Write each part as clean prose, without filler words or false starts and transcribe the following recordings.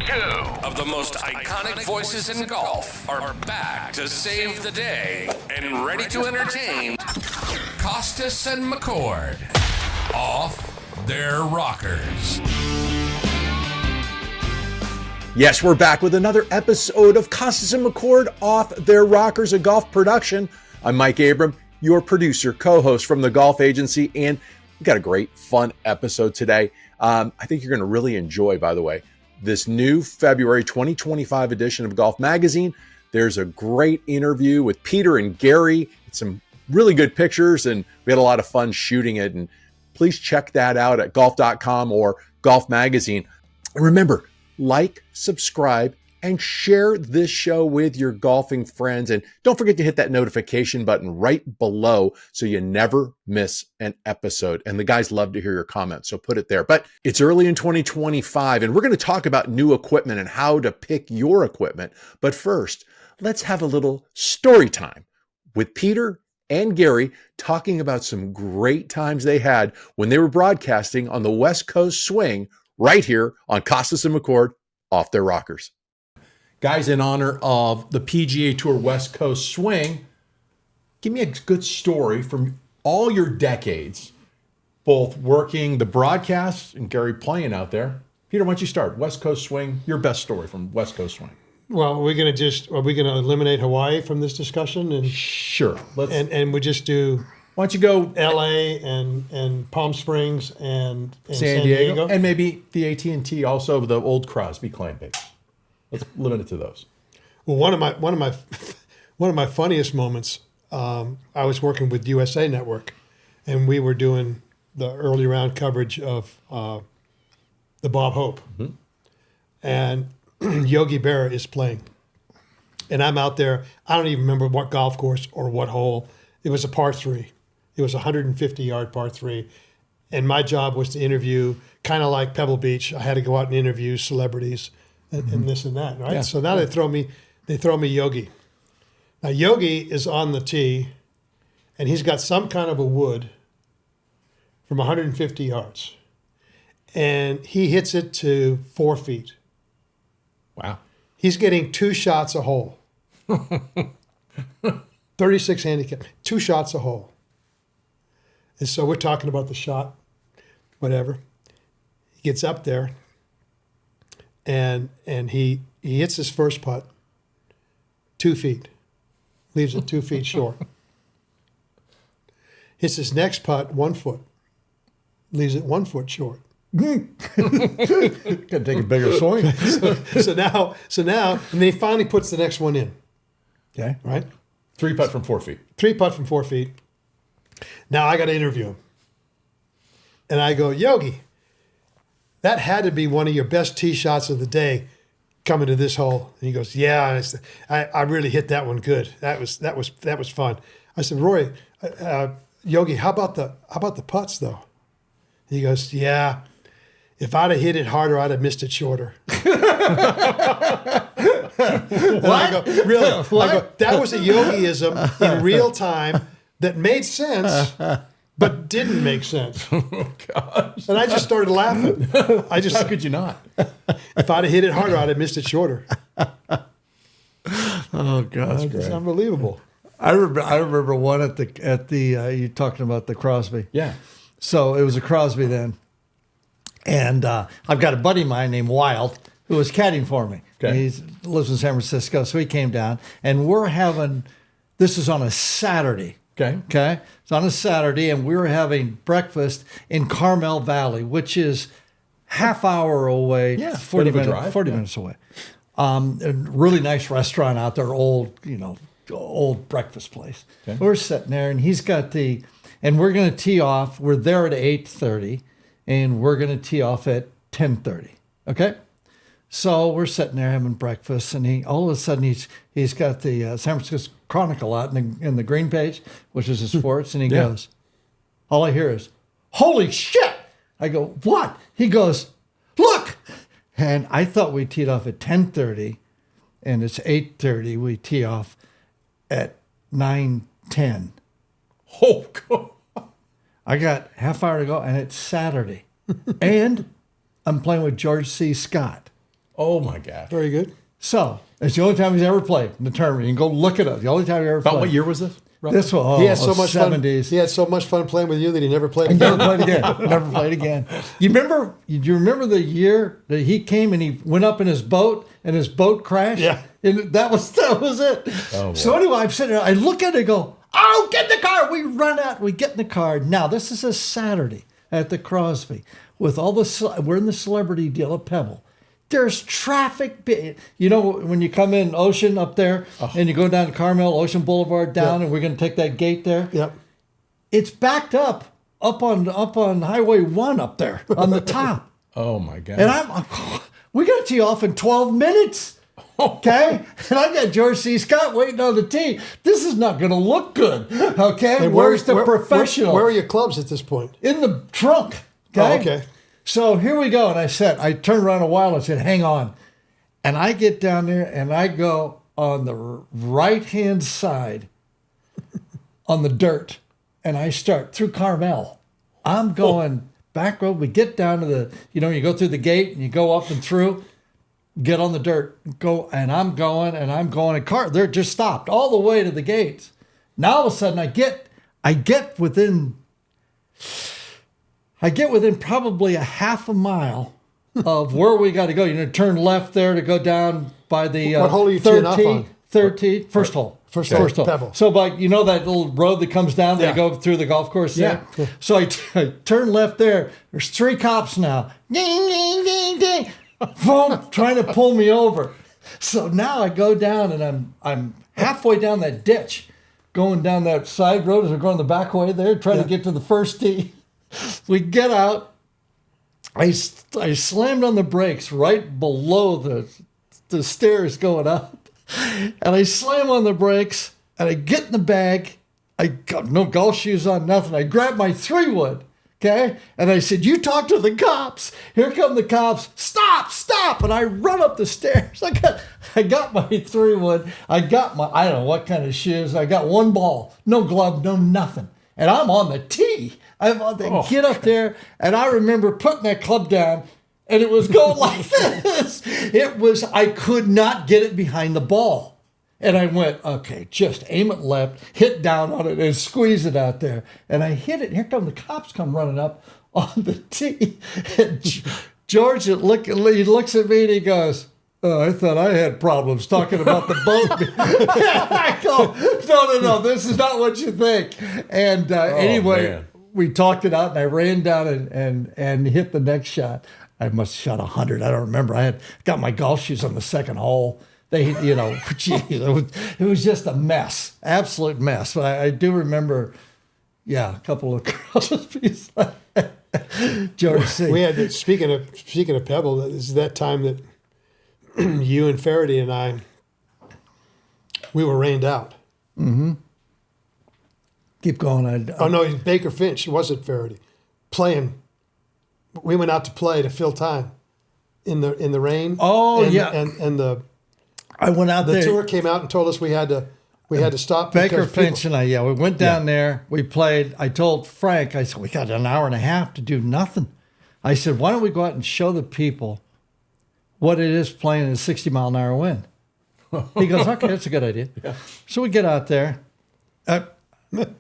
Two of the most iconic voices in golf are back to save the day and ready to entertain Kostis and McCord. Off their rockers. Yes, we're back with another episode of Kostis and McCord Off Their Rockers, a golf production. I'm Mike Abram, your producer, co-host from the Golf Agency, and we got a great, fun episode today. I think you're going to really enjoy, by the way, this new February 2025 edition of Golf Magazine. There's a great interview with Peter and Gary. It's some really good pictures, and we had a lot of fun shooting it. And please check that out at golf.com or Golf Magazine. And remember, like, subscribe, and share this show with your golfing friends. And don't forget to hit that notification button right below so you never miss an episode. And the guys love to hear your comments, so put it there. But it's early in 2025, and we're going to talk about new equipment and how to pick your equipment. But first, let's have a little story time with Peter and Gary talking about some great times they had when they were broadcasting on the West Coast Swing right here on Kostis and McCord Off Their Rockers. Guys, in honor of the PGA Tour West Coast Swing, give me a good story from all your decades, both working the broadcasts and Gary playing out there. Peter, why don't you start? West Coast Swing, your best story from West Coast Swing. Well, are we going to eliminate Hawaii from this discussion? And sure. And we just do. Why don't you go L.A. and Palm Springs and San Diego, and maybe the AT&T also, the old Crosby claim base. Let's limit it to those. Well, one of my funniest moments. I was working with USA Network, and we were doing the early round coverage of the Bob Hope, and Yogi Berra is playing, and I'm out there. I don't even remember what golf course or what hole. It was a par 3. It was a 150-yard par 3, and my job was to interview, kind of like Pebble Beach. I had to go out and interview celebrities and this and that, right? Yeah. So now they throw me Yogi. Now Yogi is on the tee, and he's got some kind of a wood from 150 yards, and he hits it to 4 feet. Wow. He's getting 2 shots a hole. 36 handicap, 2 shots a hole. And so we're talking about the shot, whatever. He gets up there, and he hits his first putt 2 feet, leaves it 2 feet short. Hits his next putt 1 foot, leaves it 1 foot short. Got to take a bigger swing. So now, and then he finally puts the next one in. Okay. Right? 3 putt from 4 feet. 3 putt from 4 feet. Now I got to interview him. And I go, Yogi, that had to be one of your best tee shots of the day coming to this hole. And he goes, yeah, I really hit that one good. That was fun. I said, Roy, Yogi, how about the putts though? He goes, yeah, if I'd have hit it harder, I'd have missed it shorter. And I go, really? What? I go, that was a Yogiism in real time that made sense, but didn't make sense. Oh, gosh. And I just started laughing. How could you not? If I'd have hit it harder, I'd have missed it shorter. Oh God, It's unbelievable. I remember one at the you talking about the Crosby. Yeah. So it was a Crosby then, and I've got a buddy of mine named Wild who was caddying for me. Okay. He lives in San Francisco, so he came down, and we're having. This is on a Saturday. Okay. It's on a Saturday, and we were having breakfast in Carmel Valley, which is half hour away. Yeah, 40 bit of a minutes. drive. 40 minutes away. A really nice restaurant out there, old breakfast place. Okay. We're sitting there, and he's got and we're going to tee off. We're there at 8:30, and we're going to tee off at 10:30. Okay. So we're sitting there having breakfast, and he all of a sudden he's got the San Francisco Chronicle out in the green page, which is his sports, and he goes, all I hear is, "Holy shit!" I go, "What?" He goes, "Look!" And I thought we teed off at 10:30, and it's 8:30. We tee off at 9:10. Oh, God. I got half hour to go, and it's Saturday. And I'm playing with George C. Scott. Oh my God. Very good. So it's the only time he's ever played in the tournament. You can go look it up. The only time he ever played. About what year was this? This one, He had so much 70s. fun. He had so much fun playing with you that he never played He again. never played again. Never played again. You remember the year that he came and he went up in his boat and his boat crashed? Yeah. And that was it. Oh, boy. So anyway, I'm sitting there, I look at it and go, oh, get in the car. We run out, we get in the car. Now, this is a Saturday at the Crosby with all we're in the celebrity deal at Pebble. There's traffic. You know, when you come in Ocean up there and you go down to Carmel, Ocean Boulevard down, and we're going to take that gate there. Yep. It's backed up on Highway 1 up there on the top. Oh my God. And we got to tee off in 12 minutes. Okay? And I got George C. Scott waiting on the tee. This is not going to look good. Okay? And Where's the professional? Where are your clubs at this point? In the trunk. Oh, okay. So here we go. And I turned around a while and said, hang on. And I get down there and I go on the right-hand side on the dirt. And I start through Carmel. I'm going back road. We get down to you go through the gate and you go up and through, get on the dirt, go, and I'm going, and car, they're just stopped all the way to the gates. Now all of a sudden I get within probably a half a mile of where we got to go. Turn left there to go down by the What hole are you teeing off on? 13, first hole. First hole. Pebble. So, that little road that comes down that you go through the golf course there? Yeah. So I turn left there. There's 3 cops now. Ding, ding, ding, ding. Boom, trying to pull me over. So now I go down and I'm halfway down that ditch, going down that side road as we're going the back way there, trying to get to the first tee. We get out. I slammed on the brakes right below the stairs going up. And I slam on the brakes and I get in the bag. I got no golf shoes on, nothing. I grab my 3-wood, okay? And I said, you talk to the cops. Here come the cops. Stop. And I run up the stairs. I got my 3-wood. I got my, I don't know what kind of shoes. I got 1 ball, no glove, no nothing. And I'm on the tee. I'm on the get up there. And I remember putting that club down. And it was going like this. I could not get it behind the ball. And I went, okay, just aim it left, hit down on it, and squeeze it out there. And I hit it. Here come the cops come running up on the tee. And George, he looks at me and he goes, oh, I thought I had problems talking about the boat. I go, no, this is not what you think. And anyway, man. We talked it out, and I ran down and hit the next shot. I must have shot 100. I don't remember. I had got my golf shoes on the second hole. It was just a mess, absolute mess. But I do remember, a couple of girls. George C. We had speaking of Pebble, this is that time that you and Faraday and I, we were rained out. Mm-hmm. Keep going. Oh no, Baker Finch. It wasn't Faraday. Playing. We went out to play to fill time in the rain. Oh, and I went out there. The tour came out and told us we had to stop. Baker Finch and I, we went down there. We played. I told Frank, I said, we got an hour and a half to do nothing. I said, why don't we go out and show the people what it is playing in a 60-mile-an-hour wind? He goes, okay, that's a good idea. Yeah. So we get out there. The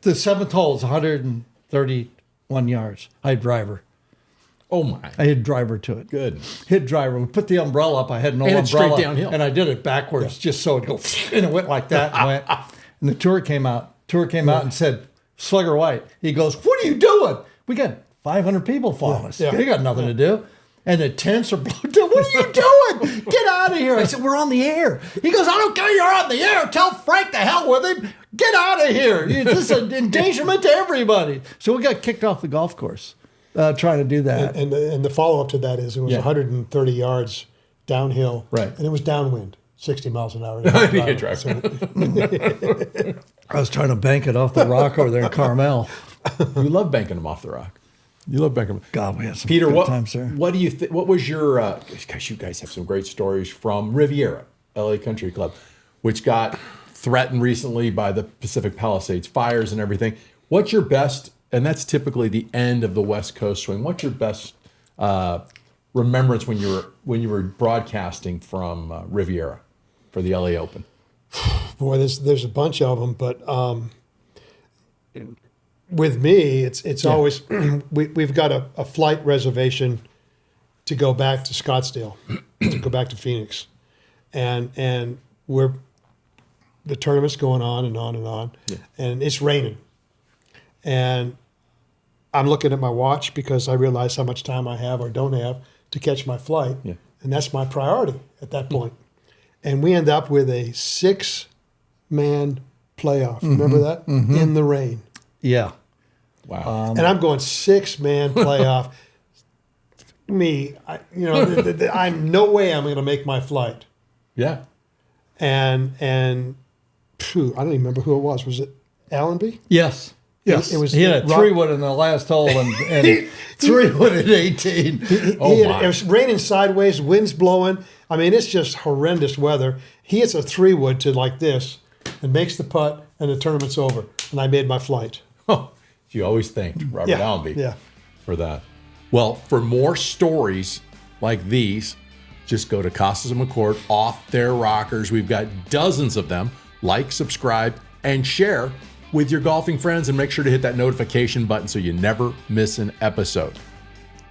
7th hole is 131 yards. I had driver. Oh my! I hit driver to it. Good. Hit driver. We put the umbrella up. I had no and umbrella. Straight downhill. And I did it backwards just so it'd go. And it went like that. And the tour came out. Out and said, Slugger White. He goes, what are you doing? We got 500 people following us. They got nothing to do. And the tents are blown down. What are you doing? Get out of here. I said, we're on the air. He goes, I don't care you're on the air. Tell Frank the hell with him. Get out of here. This is an endangerment to everybody. So we got kicked off the golf course. Trying to do that. And the follow-up to that is it was 130 yards downhill. Right. And it was downwind, 60 miles an hour. I was trying to bank it off the rock over there in Carmel. You love banking them off the rock. You love banking them. God, we had some Peter, good times there. What do you think? What was your, gosh, you guys have some great stories from Riviera, LA Country Club, which got threatened recently by the Pacific Palisades fires and everything. What's your best, and that's typically the end of the West Coast swing. What's your best remembrance when you were when you were broadcasting from Riviera for the LA Open? Boy, there's a bunch of them, but with me, it's always we've got a flight reservation to go back to Scottsdale, to go back to Phoenix, and the tournament's going on and on and on, and it's raining, and I'm looking at my watch because I realize how much time I have or don't have to catch my flight, and that's my priority at that point. And we end up with a 6-man playoff. Remember that? In the rain. Yeah. Wow. And I'm going 6-man playoff. I'm no way I'm going to make my flight. Yeah. And phew, I don't even remember who it was. Was it Allenby? Yes. It was. He had a 3-wood in the last hole and 3-wood at 18. It was raining sideways, winds blowing. I mean, it's just horrendous weather. He hits a 3-wood to like this and makes the putt, and the tournament's over. And I made my flight. You always thanked Robert Allenby for that. Well, for more stories like these, just go to Kostis and McCord Off Their Rockers. We've got dozens of them. Like, subscribe, and share with your golfing friends, and make sure to hit that notification button so you never miss an episode.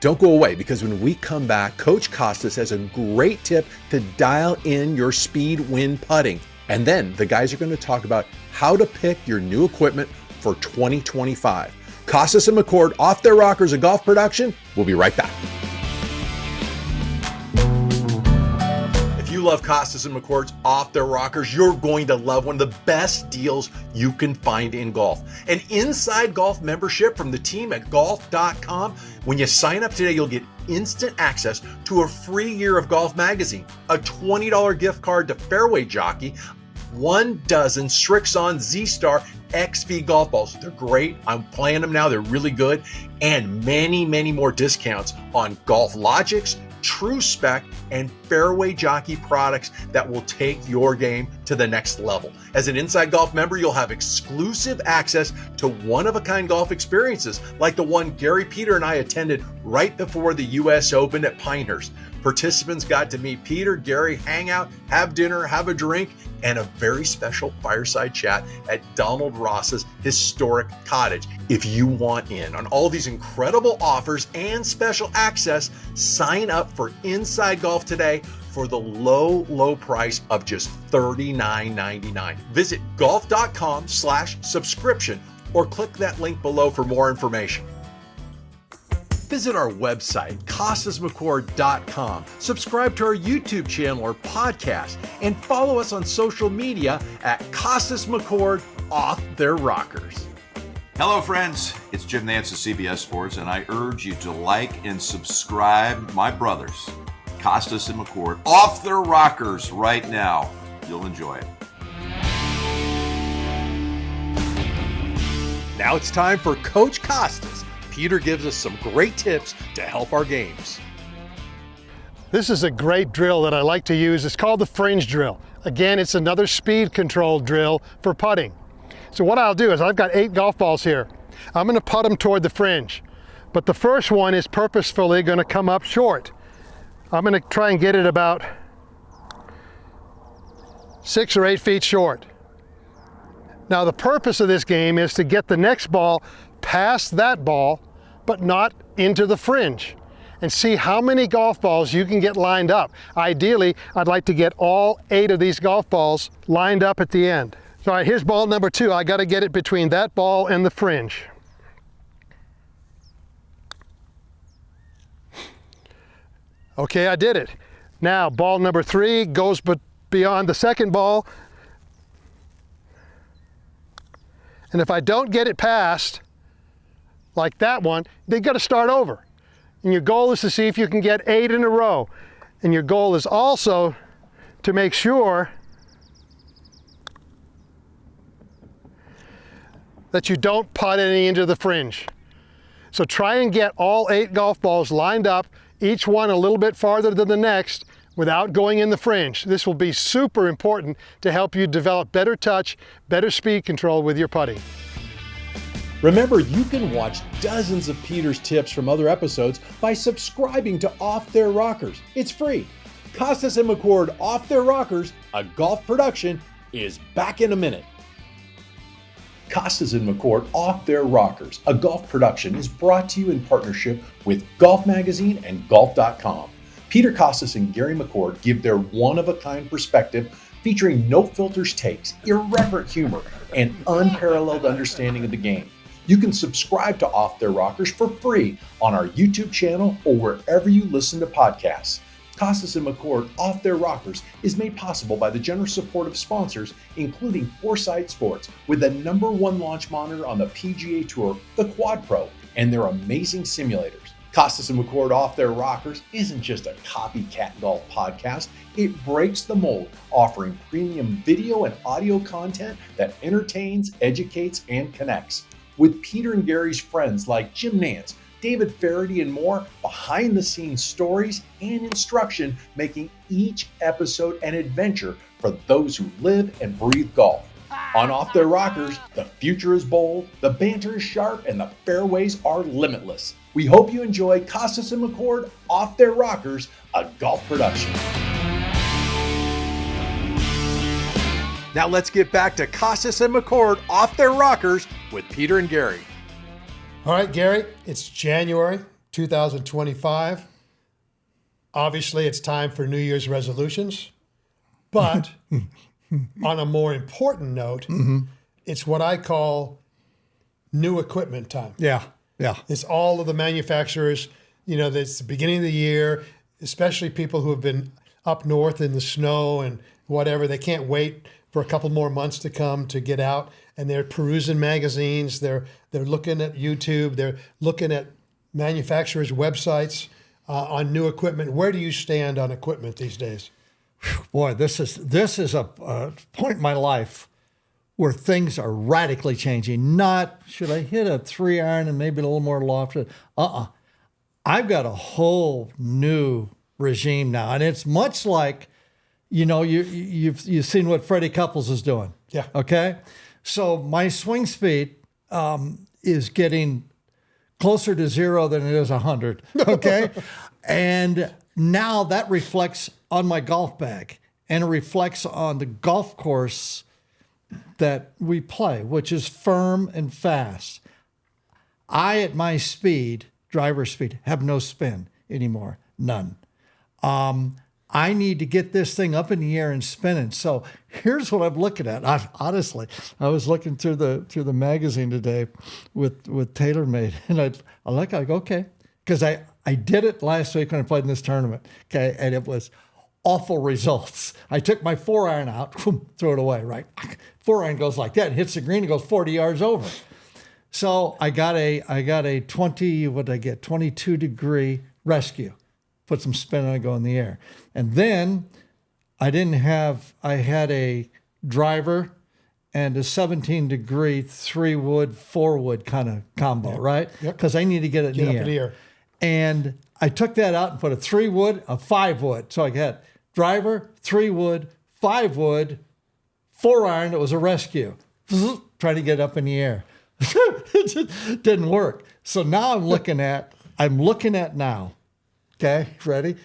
Don't go away, because when we come back, Coach Kostis has a great tip to dial in your speed when putting. And then the guys are going to talk about how to pick your new equipment for 2025. Kostis and McCord, Off Their Rockers, a golf production. We'll be right back. If you love Kostis and McCord's Off Their Rockers, you're going to love one of the best deals you can find in golf. An Inside Golf membership from the team at golf.com. When you sign up today, you'll get instant access to a free year of Golf Magazine, a $20 gift card to Fairway Jockey, 1 dozen Srixon Z-Star XV golf balls. They're great. I'm playing them now. They're really good. And many, many more discounts on Golf Logics, True Spec, and Fairway Jockey products that will take your game to the next level. As an Inside Golf member, you'll have exclusive access to one-of-a-kind golf experiences like the one Gary Peter and I attended right before the U.S. Open at Pinehurst. Participants got to meet Peter, Gary, hang out, have dinner, have a drink, and a very special fireside chat at Donald Ross's historic cottage. If you want in on all these incredible offers and special access, sign up for Inside Golf today for the low, low price of just $39.99. Visit golf.com/subscription or click that link below for more information. Visit our website, KostisMcCord.com. Subscribe to our YouTube channel or podcast, and follow us on social media at Kostis McCord Off Their Rockers. Hello, friends. It's Jim Nance of CBS Sports, and I urge you to like and subscribe my brothers, Kostis and McCord, Off Their Rockers right now. You'll enjoy it. Now it's time for Coach Kostis. Peter gives us some great tips to help our games. This is a great drill that I like to use. It's called the fringe drill. Again, it's another speed control drill for putting. So what I'll do is I've got 8 golf balls here. I'm going to putt them toward the fringe. But the first one is purposefully going to come up short. I'm going to try and get it about 6 or 8 feet short. Now the purpose of this game is to get the next ball past that ball, but not into the fringe, and see how many golf balls you can get lined up. Ideally, I'd like to get all 8 of these golf balls lined up at the end. So, all right, here's ball number 2. I got to get it between that ball and the fringe. Okay, I did it. Now, ball number 3 goes beyond the second ball. And if I don't get it past, like that one, they got to start over. And your goal is to see if you can get 8 in a row. And your goal is also to make sure that you don't putt any into the fringe. So try and get all 8 golf balls lined up, each one a little bit farther than the next, without going in the fringe. This will be super important to help you develop better touch, better speed control with your putting. Remember, you can watch dozens of Peter's tips from other episodes by subscribing to Off Their Rockers. It's free. Kostis and McCord Off Their Rockers, a golf production, is back in a minute. Kostis and McCord Off Their Rockers, a golf production, is brought to you in partnership with Golf Magazine and Golf.com. Peter Kostis and Gary McCord give their one-of-a-kind perspective featuring no-filters takes, irreverent humor, and unparalleled understanding of the game. You can subscribe to Off Their Rockers for free on our YouTube channel or wherever you listen to podcasts. Kostis and McCord Off Their Rockers is made possible by the generous support of sponsors, including Foresight Sports, with the #1 launch monitor on the PGA Tour, the Quad Pro, and their amazing simulators. Kostis and McCord Off Their Rockers isn't just a copycat golf podcast. It breaks the mold, offering premium video and audio content that entertains, educates, and connects. With Peter and Gary's friends like Jim Nantz, David Faraday, and more, behind-the-scenes stories and instruction, making each episode an adventure for those who live and breathe golf. On Off Their Rockers, the future is bold, the banter is sharp, and the fairways are limitless. We hope you enjoy Kostis and McCord Off Their Rockers, a golf production. Now let's get back to Kostis and McCord Off Their Rockers with Peter and Gary. All right, Gary, it's January 2025. Obviously, it's time for New Year's resolutions. But on a more important note, it's what I call new equipment time. Yeah. It's all of the manufacturers, it's the beginning of the year, especially people who have been up north in the snow and whatever. They can't wait for a couple more months to come to get out, and they're perusing magazines. They're looking at YouTube. They're looking at manufacturers' websites on new equipment. Where do you stand on equipment these days? Boy, this is a point in my life where things are radically changing. Not, should I hit a 3-iron and maybe a little more lofted? I've got a whole new regime now, and it's much like, you've seen what Freddie Couples is doing. Yeah. Okay. So my swing speed is getting closer to 0 than it is 100. Okay. And now that reflects on my golf bag, and it reflects on the golf course that we play, which is firm and fast. I, at my speed, driver speed, have no spin anymore. None. I need to get this thing up in the air and spinning. So here's what I'm looking at. Honestly, I was looking through the magazine today with TaylorMade, and I go, okay, because I did it last week when I played in this tournament, okay, and it was awful results. I took my 4-iron out, threw it away, right? 4-iron goes like that, hits the green, it goes 40 yards over. So I got a 22-degree rescue. Put some spin on it, go in the air. And then I had a driver and a 17-degree 3-wood, 4-wood kind of combo, right? Because I need to get it in the air. And I took that out and put a 3-wood, a 5-wood. So I got driver, 3-wood, 5-wood, 4-iron that was a rescue. Trying to get up in the air. It just didn't work. So now I'm looking at now. Okay, ready?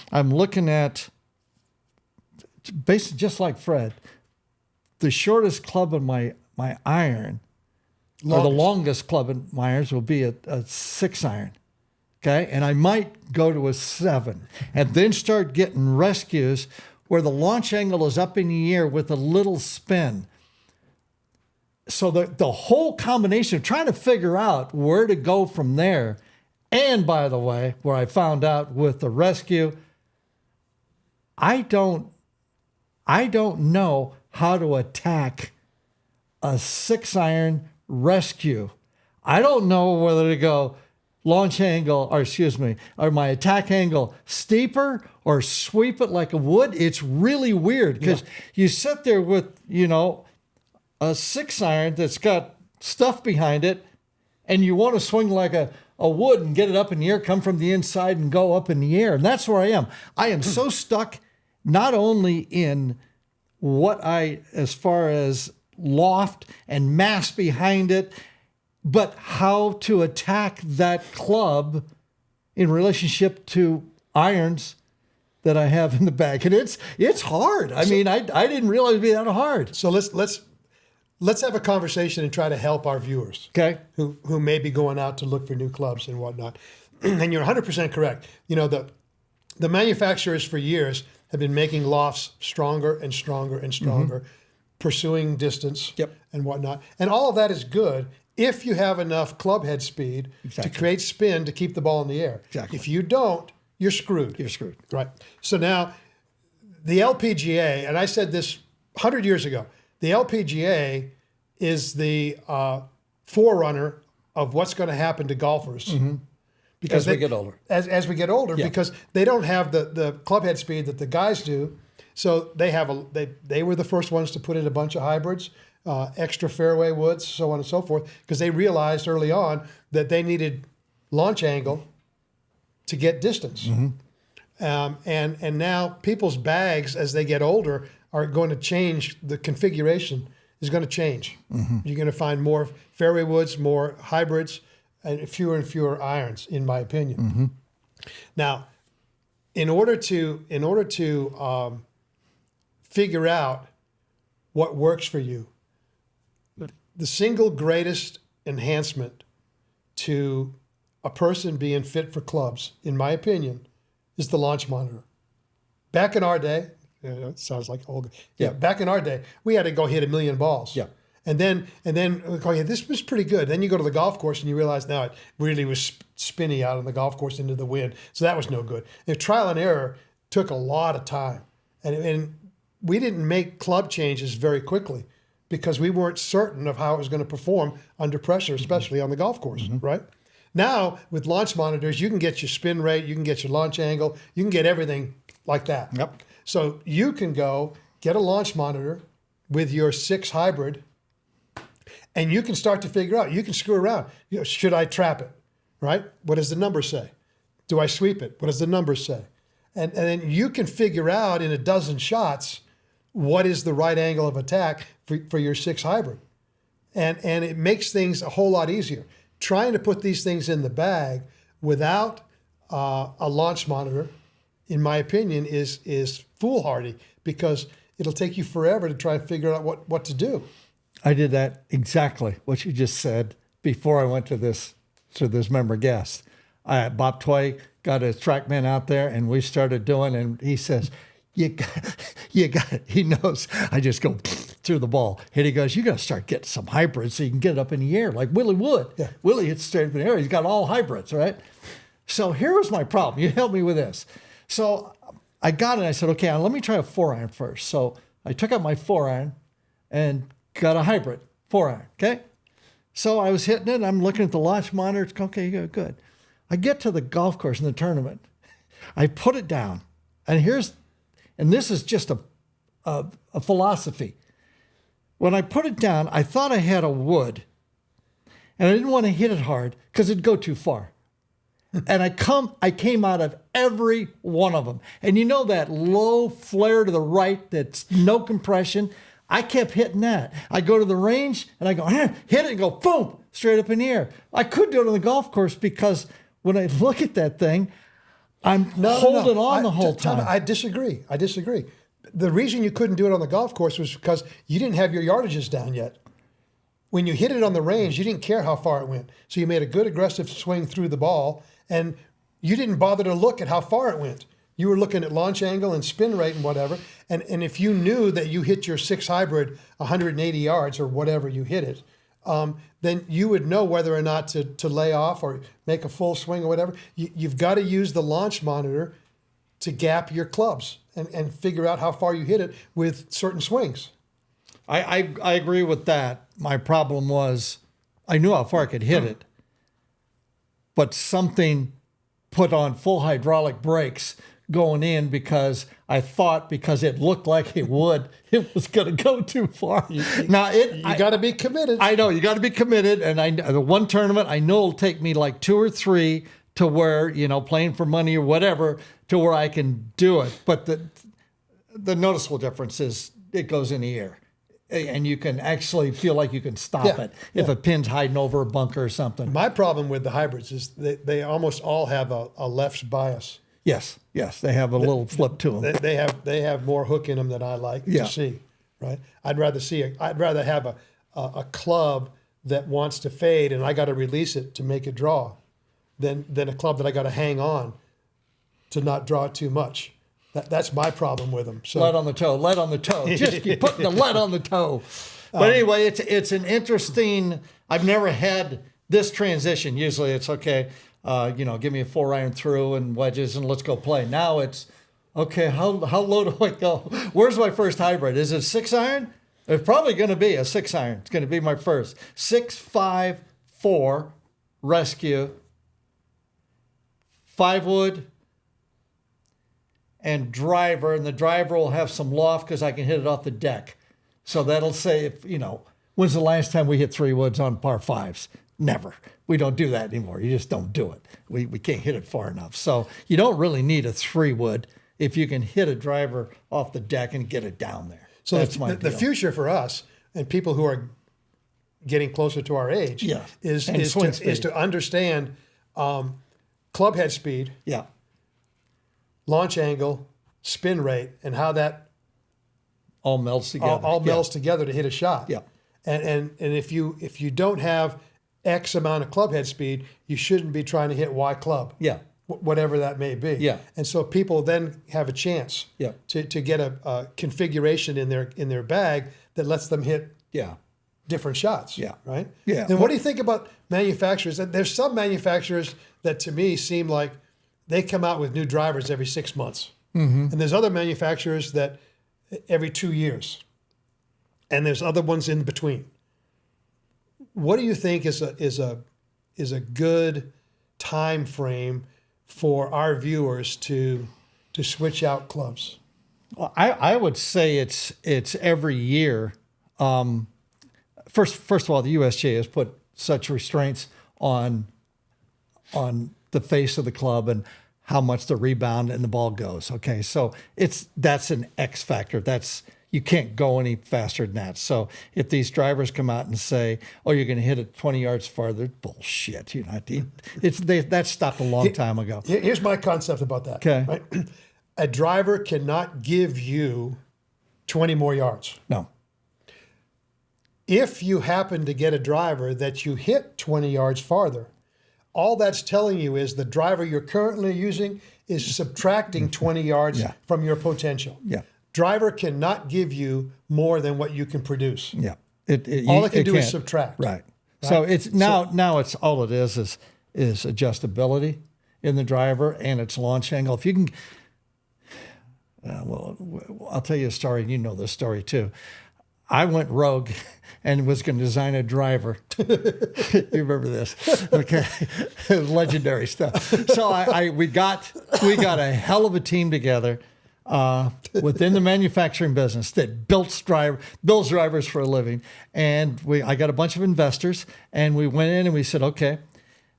I'm looking at, basically just like Fred, the shortest club in my iron, or the longest club in my irons will be a 6-iron. Okay, and I might go to a 7, and then start getting rescues where the launch angle is up in the air with a little spin. So the whole combination of trying to figure out where to go from there. And by the way, where I found out with the rescue, I don't know how to attack a 6-iron rescue. I don't know whether to go launch angle, or my attack angle steeper or sweep it like a wood. It's really weird because you sit there with, a 6-iron that's got stuff behind it, and you want to swing like a wood and get it up in the air, come from the inside and go up in the air. And that's where I am. I am so stuck not only in what as far as loft and mass behind it, but how to attack that club in relationship to irons that I have in the bag. And it's hard. I mean, I didn't realize it'd be that hard. So let's have a conversation and try to help our viewers, Okay. who may be going out to look for new clubs and whatnot. And you're 100% correct. You know, the manufacturers for years have been making lofts stronger and stronger and stronger, pursuing distance and whatnot. And all of that is good if you have enough club head speed to create spin to keep the ball in the air. Exactly. If you don't, you're screwed. You're screwed. Right. So now the LPGA, and I said this 100 years ago, the LPGA is the forerunner of what's going to happen to golfers. Because As we get older. As we get older, because they don't have the club head speed that the guys do. So they were the first ones to put in a bunch of hybrids, extra fairway woods, so on and so forth, because they realized early on that they needed launch angle to get distance. And now people's bags, as they get older, are going to change. The configuration is going to change. You're going to find more fairway woods, more hybrids, and fewer irons, in my opinion. Now, in order to figure out what works for you, the single greatest enhancement to a person being fit for clubs, in my opinion, is the launch monitor. Back in our day, it sounds like old. Back in our day, we had to go hit 1 million balls. And then we go, this was pretty good. Then you go to the golf course and you realize now it really was spinny out on the golf course into the wind. So that was no good. And trial and error took a lot of time. And we didn't make club changes very quickly because we weren't certain of how it was going to perform under pressure, especially on the golf course, right? Now, with launch monitors, you can get your spin rate, you can get your launch angle, you can get everything like that. So you can go get a launch monitor with your 6 hybrid, and you can start to figure out, you can screw around. You know, should I trap it, right? What does the number say? Do I sweep it? What does the number say? And then you can figure out in a dozen shots what is the right angle of attack for your 6 hybrid. And it makes things a whole lot easier. Trying to put these things in the bag without a launch monitor, in my opinion, is foolhardy because it'll take you forever to try and figure out what to do. I did that exactly what you just said before I went to this member guest. Bob Toy got his TrackMan out there, and we started doing, and he says, you got it. He knows. I just go through the ball. And he goes, you got to start getting some hybrids so you can get it up in the air like Willie would. Willie hits straight up in the air. He's got all hybrids, right? So here was my problem. You help me with this. So I got it. I said, okay, let me try a 4-iron first. So I took out my 4-iron and got a hybrid 4-iron, okay? So I was hitting it. I'm looking at the launch monitor. It's okay, good. I get to the golf course in the tournament. I put it down. And this is just a philosophy. When I put it down, I thought I had a wood. And I didn't want to hit it hard because it'd go too far. And I came out of every one of them. And you know that low flare to the right that's no compression? I kept hitting that. I go to the range and I go, hit it and go, boom, straight up in the air. I could do it on the golf course because when I look at that thing, I'm holding on the whole time. I disagree. The reason you couldn't do it on the golf course was because you didn't have your yardages down yet. When you hit it on the range, you didn't care how far it went. So you made a good aggressive swing through the ball, and you didn't bother to look at how far it went. You were looking at launch angle and spin rate and whatever. And if you knew that you hit your 6 hybrid 180 yards or whatever you hit it, then you would know whether or not to lay off or make a full swing or whatever. You've got to use the launch monitor to gap your clubs and figure out how far you hit it with certain swings. I agree with that. My problem was I knew how far I could hit it, but something put on full hydraulic brakes going in because I thought because it looked like it would, it was going to go too far. You got to be committed. I know, you got to be committed. And the one tournament, I know it'll take me like 2 or 3 to where, playing for money or whatever, to where I can do it. But the noticeable difference is it goes in the air. and you can actually feel like you can stop it if a pin's hiding over a bunker or something. My problem with the hybrids is they almost all have a left bias. Yes, they have a little flip to them. They have more hook in them than I like to see. Right? I'd rather have a club that wants to fade and I got to release it to make it draw, than a club that I got to hang on to not draw it too much. That's my problem with them. So lead on the toe. Just keep putting the lead on the toe. But anyway, it's an interesting. I've never had this transition. Usually, it's okay. Give me a 4-iron through and wedges and let's go play. Now it's okay. How low do I go? Where's my first hybrid? Is it 6-iron? It's probably going to be a 6-iron. It's going to be my first 6-5-4 rescue 5-wood. And driver, and the driver will have some loft because I can hit it off the deck. So that'll say, when's the last time we hit 3 woods on par 5s? Never. We don't do that anymore. You just don't do it. We can't hit it far enough. So you don't really need a 3-wood if you can hit a driver off the deck and get it down there. So that's the future for us and people who are getting closer to our age is to understand club head speed. Yeah. Launch angle, spin rate, and how that all melds together. All melds together to hit a shot. Yeah. And if you don't have X amount of club head speed, you shouldn't be trying to hit Y club. Yeah. Whatever that may be. Yeah. And so people then have a chance. To get a configuration in their bag that lets them hit. Different shots. Yeah. Right. Yeah. And what do you think about manufacturers? There's some manufacturers that to me seem like they come out with new drivers every 6 months. Mm-hmm. And there's other manufacturers that every 2 years. And there's other ones in between. What do you think is a good time frame for our viewers to switch out clubs? Well, I would say it's every year. First of all, the USGA has put such restraints on the face of the club and how much the rebound and the ball goes. Okay, so that's an X factor. You can't go any faster than that. So if these drivers come out and say, "Oh, you're going to hit it 20 yards farther," bullshit. That stopped a long time ago. Here's my concept about that. Okay, right? A driver cannot give you 20 more yards. No. If you happen to get a driver that you hit 20 yards farther, all that's telling you is the driver you're currently using is subtracting 20 yards from your potential. Yeah. Driver cannot give you more than what you can produce. Yeah. All it can do is subtract. Right. So it's now it's all it is adjustability in the driver and its launch angle. If you can, I'll tell you a story, and you know this story too. I went rogue and was going to design a driver. You remember this? Okay. Legendary stuff. So we got a hell of a team together within the manufacturing business that builds drivers for a living. And I got a bunch of investors, and we went in and we said, okay,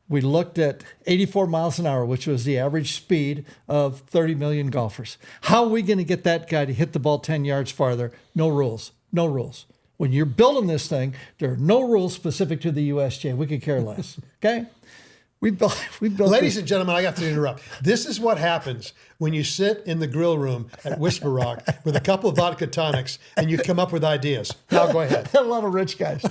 we looked at 84 miles an hour, which was the average speed of 30 million golfers. How are we going to get that guy to hit the ball 10 yards farther? No rules. No rules. When you're building this thing, there are no rules specific to the USGA. We could care less. Okay? We built. Ladies and gentlemen, I have to interrupt. This is what happens when you sit in the grill room at Whisper Rock with a couple of vodka tonics and you come up with ideas. Now go ahead. A lot of rich guys,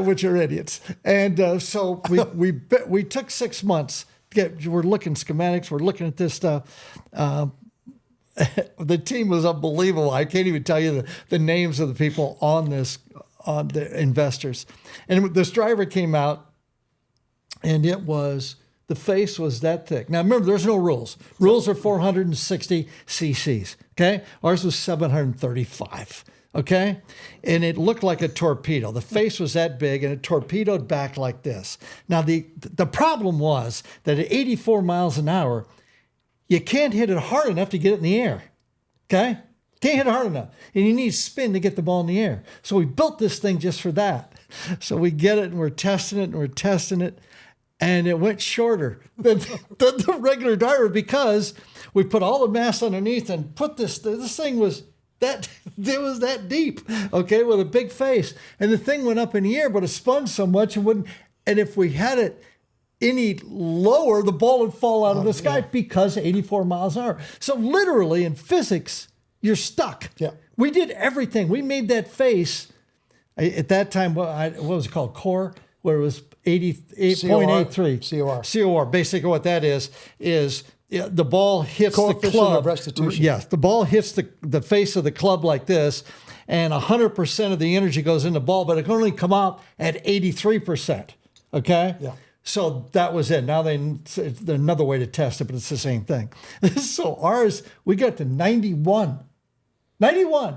which are idiots. And so we took 6 months. We're looking schematics. We're looking at this stuff. The team was unbelievable. I can't even tell you the names of the people on the investors. And this driver came out, and the face was that thick. Now remember, there's no rules. Rules are 460 cc's. Okay, ours was 735. Okay, and it looked like a torpedo. The face was that big, and it torpedoed back like this. Now the problem was that at 84 miles an hour, you can't hit it hard enough to get it in the air, okay? Can't hit it hard enough. And you need spin to get the ball in the air. So we built this thing just for that. So we get it, and we're testing it, and it went shorter than the regular driver because we put all the mass underneath and put this thing was that It was that deep, okay, with a big face. And the thing went up in the air, but it spun so much it wouldn't. And if we had it any lower, the ball would fall out of the sky because 84 miles an hour. So literally in physics, you're stuck. Yeah. We did everything. We made that face. At that time, what was it called? Core, where it was 88.83. COR. Basically what that is the ball hits the club. Of restitution. Yes, the ball hits the face of the club like this, and 100% of the energy goes in the ball, but it can only come out at 83%. Okay? Yeah. So that was it. Now there's another way to test it, but it's the same thing. So ours, we got to 91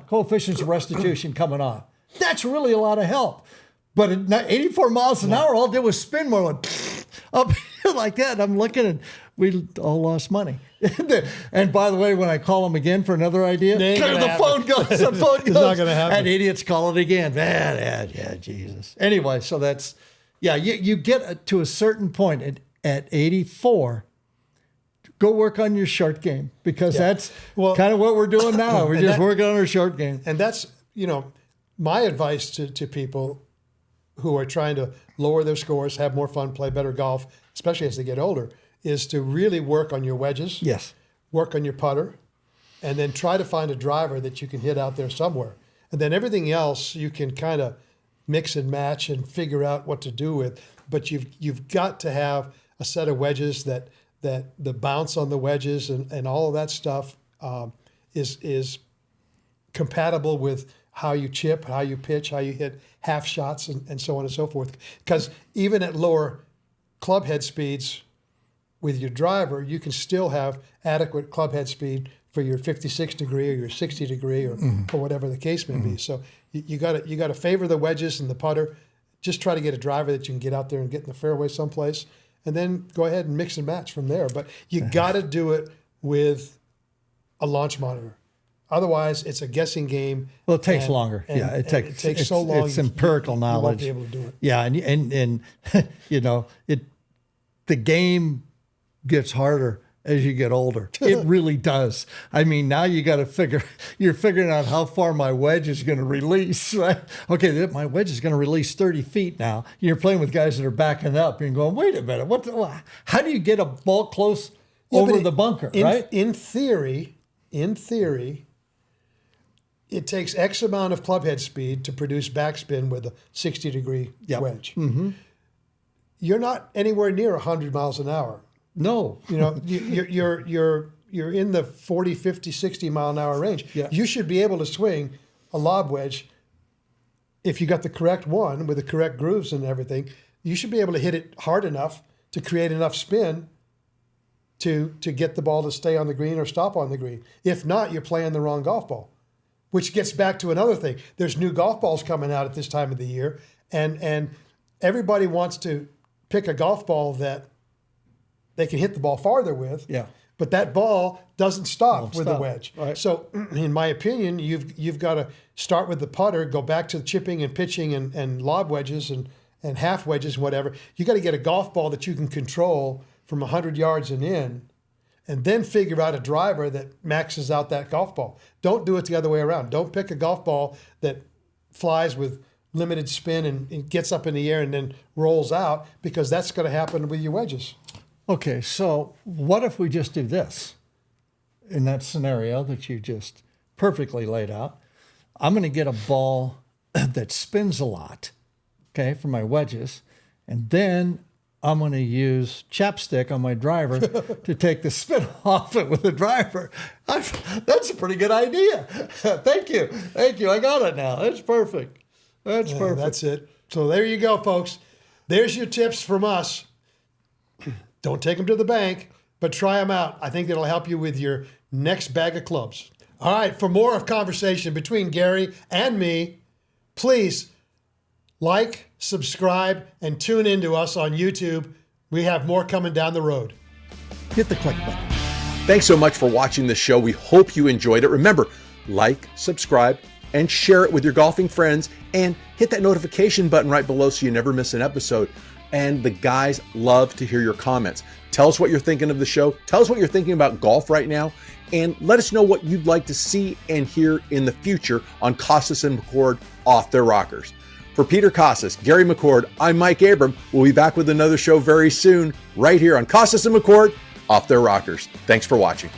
coefficients of restitution coming on. That's really a lot of help. But at 84 miles an hour, all it did was spin more like up like that. I'm looking and we all lost money. And by the way, when I call them again for another idea, the phone goes. The phone goes. It's not going to happen. And idiots call it again. Yeah, Jesus. Anyway, so that's, you get to a certain point at 84, go work on your short game because that's kind of what we're doing now. We're just working on our short game. And that's, my advice to people who are trying to lower their scores, have more fun, play better golf, especially as they get older, is to really work on your wedges. Yes. Work on your putter, and then try to find a driver that you can hit out there somewhere. And then everything else you can kind of mix and match and figure out what to do with. But you've got to have a set of wedges that the bounce on the wedges and all of that stuff is compatible with how you chip, how you pitch, how you hit half shots, and so on and so forth. Because even at lower club head speeds with your driver, you can still have adequate club head speed for your 56 degree or your 60 degree or whatever the case may be. So you got to favor the wedges and the putter. Just try to get a driver that you can get out there and get in the fairway someplace, and then go ahead and mix and match from there. But you got to do it with a launch monitor. Otherwise, it's a guessing game. Well, it takes longer. It takes so long. It's empirical knowledge. You won't be able to do it. Yeah, and the game gets harder as you get older. It really does. I mean, now you're figuring out how far my wedge is going to release, right? Okay, my wedge is going to release 30 feet now. You're playing with guys that are backing up and going, wait a minute, how do you get a ball close over the bunker, right? In theory, it takes X amount of club head speed to produce backspin with a 60-degree wedge. Mm-hmm. You're not anywhere near 100 miles an hour. No. You're in the 40, 50, 60 mile an hour range. Yeah. You should be able to swing a lob wedge if you got the correct one with the correct grooves and everything. You should be able to hit it hard enough to create enough spin to get the ball to stay on the green or stop on the green. If not, you're playing the wrong golf ball. Which gets back to another thing. There's new golf balls coming out at this time of the year, and everybody wants to pick a golf ball that they can hit the ball farther with. Yeah. But that ball doesn't stop with the wedge. Right. So, in my opinion, you've got to start with the putter, go back to chipping and pitching and lob wedges and half wedges and whatever. You got to get a golf ball that you can control from 100 yards and in, and then figure out a driver that maxes out that golf ball. Don't do it the other way around. Don't pick a golf ball that flies with limited spin and gets up in the air and then rolls out, because that's going to happen with your wedges. Okay, so what if we just do this? In that scenario that you just perfectly laid out, I'm going to get a ball that spins a lot, okay, for my wedges, and then I'm going to use chapstick on my driver to take the spin off it with the driver. That's a pretty good idea. Thank you. I got it now. That's perfect. Perfect. That's it. So there you go, folks. There's your tips from us. Don't take them to the bank, but try them out. I think it'll help you with your next bag of clubs. All right, for more of conversation between Gary and me, please like, subscribe, and tune in to us on YouTube. We have more coming down the road. Hit the click button. Thanks so much for watching the show. We hope you enjoyed it. Remember, like, subscribe, and share it with your golfing friends, and hit that notification button right below so you never miss an episode. And the guys love to hear your comments. Tell us what you're thinking of the show. Tell us what you're thinking about golf right now. and let us know what you'd like to see and hear in the future on Kostis and McCord Off Their Rockers. For Peter Kostis, Gary McCord, I'm Mike Abram. We'll be back with another show very soon, right here on Kostis and McCord Off Their Rockers. Thanks for watching.